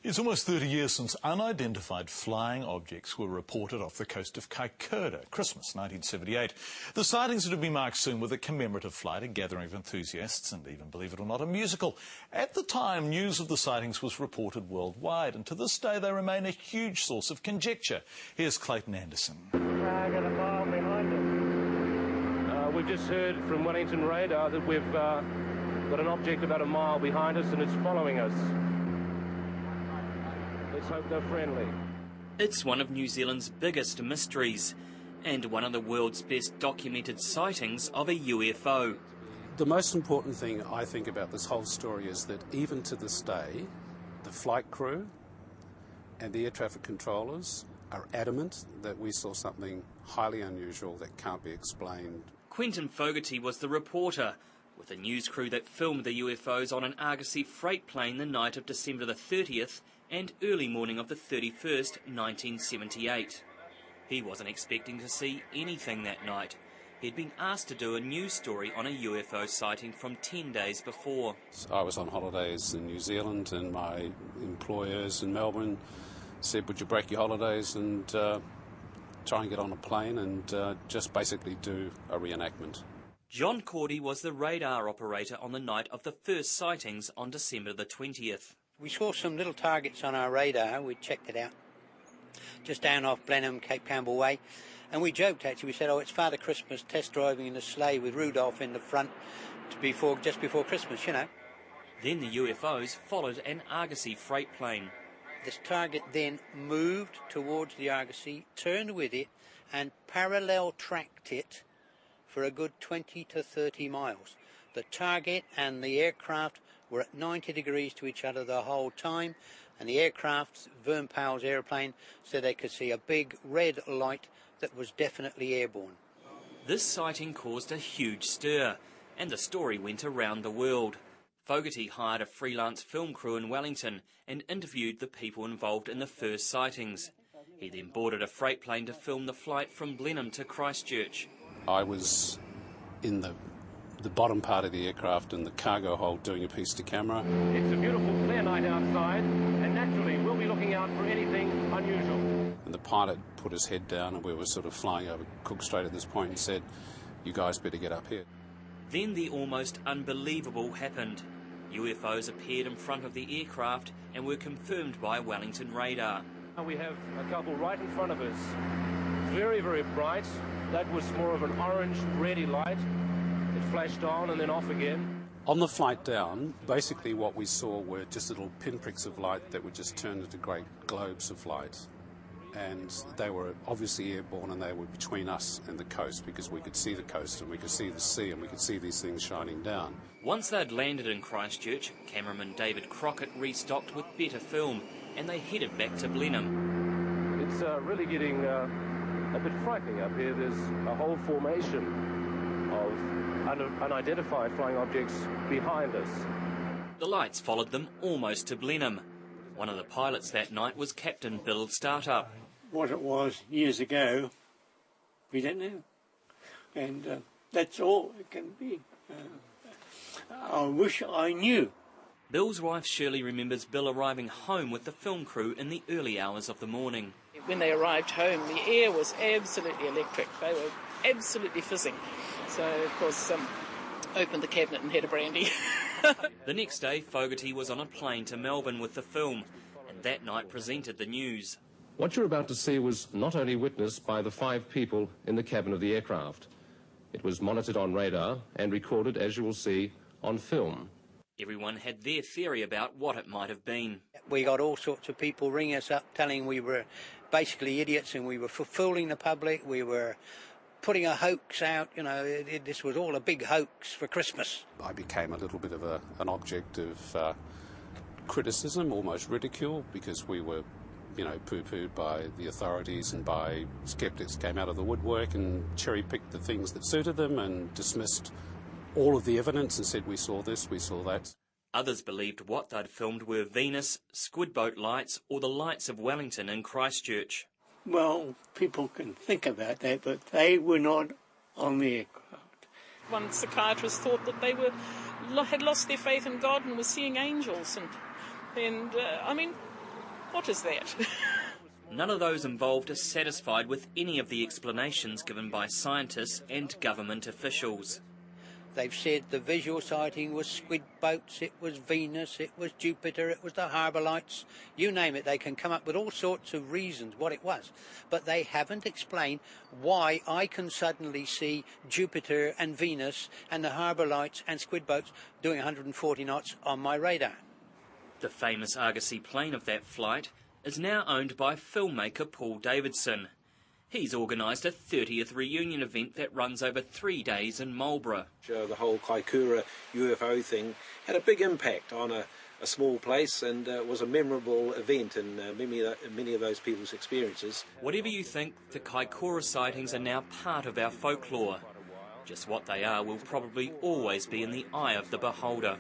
It's almost 30 years since unidentified flying objects were reported off the coast of Kaikoura, Christmas 1978. The sightings are to be marked soon with a commemorative flight, a gathering of enthusiasts, and even, believe it or not, a musical. At the time, news of the sightings was reported worldwide, and to this day they remain a huge source of conjecture. Here's Clayton Anderson. Got a mile behind us. We've just heard from Wellington radar that we've got an object about a mile behind us and it's following us. Let's hope they're friendly. It's one of New Zealand's biggest mysteries and one of the world's best documented sightings of a UFO. The most important thing I think about this whole story is that even to this day, the flight crew and the air traffic controllers are adamant that we saw something highly unusual that can't be explained. Quentin Fogarty was the reporter with a news crew that filmed the UFOs on an Argosy freight plane the night of December the 30th and early morning of the 31st, 1978. He wasn't expecting to see anything that night. He'd been asked to do a news story on a UFO sighting from 10 days before. I was on holidays in New Zealand and my employers in Melbourne said, would you break your holidays and try and get on a plane and just basically do a reenactment. John Cordy was the radar operator on the night of the first sightings on December the 20th. We saw some little targets on our radar. We checked it out just down off Blenheim, Cape Campbell Way, and we joked actually. We said, oh, it's Father Christmas test driving in a sleigh with Rudolph in the front just before Christmas, you know. Then the UFOs followed an Argosy freight plane. This target then moved towards the Argosy, turned with it and parallel tracked it for a good 20 to 30 miles. The target and the aircraft were at 90 degrees to each other the whole time, and the aircraft, Vern Powell's aeroplane, said they could see a big red light that was definitely airborne. This sighting caused a huge stir, and the story went around the world. Fogarty hired a freelance film crew in Wellington and interviewed the people involved in the first sightings. He then boarded a freight plane to film the flight from Blenheim to Christchurch. I was in the bottom part of the aircraft in the cargo hold doing a piece to camera. It's a beautiful clear night outside, and naturally we'll be looking out for anything unusual. And the pilot put his head down and we were sort of flying over Cook Strait at this point and said, you guys better get up here. Then the almost unbelievable happened. UFOs appeared in front of the aircraft and were confirmed by Wellington radar. We have a couple right in front of us. Very, very bright. That was more of an orange, reddy light. It flashed on and then off again. On the flight down, basically what we saw were just little pinpricks of light that would just turn into great globes of light. And they were obviously airborne and they were between us and the coast because we could see the coast and we could see the sea and we could see these things shining down. Once they'd landed in Christchurch, cameraman David Crockett restocked with better film and they headed back to Blenheim. It's really getting a bit frightening up here. There's a whole formation of unidentified flying objects behind us. The lights followed them almost to Blenheim. One of the pilots that night was Captain Bill Startup. What it was years ago, we don't know. And that's all it can be. I wish I knew. Bill's wife Shirley remembers Bill arriving home with the film crew in the early hours of the morning. When they arrived home, the air was absolutely electric. They were absolutely fizzing. So, of course, opened the cabinet and had a brandy. The next day, Fogarty was on a plane to Melbourne with the film, and that night presented the news. What you're about to see was not only witnessed by the 5 people in the cabin of the aircraft. It was monitored on radar and recorded, as you will see, on film. Everyone had their theory about what it might have been. We got all sorts of people ringing us up telling we were basically idiots and we were fooling the public, we were putting a hoax out, you know, this was all a big hoax for Christmas. I became a little bit of an object of criticism, almost ridicule, because we were, you know, poo-pooed by the authorities and by skeptics came out of the woodwork and cherry-picked the things that suited them and dismissed all of the evidence and said we saw this, we saw that. Others believed what they'd filmed were Venus, squid boat lights or the lights of Wellington and Christchurch. Well, people can think about that, but they were not on the aircraft. One psychiatrist thought that they had lost their faith in God and were seeing angels. And I mean, What is that? None of those involved are satisfied with any of the explanations given by scientists and government officials. They've said the visual sighting was squid boats, it was Venus, it was Jupiter, it was the harbour lights, you name it. They can come up with all sorts of reasons what it was. But they haven't explained why I can suddenly see Jupiter and Venus and the harbour lights and squid boats doing 140 knots on my radar. The famous Argosy plane of that flight is now owned by filmmaker Paul Davidson. He's organised a 30th reunion event that runs over 3 days in Marlborough. The whole Kaikoura UFO thing had a big impact on a small place, and was a memorable event in many of those people's experiences. Whatever you think, the Kaikoura sightings are now part of our folklore. Just what they are will probably always be in the eye of the beholder.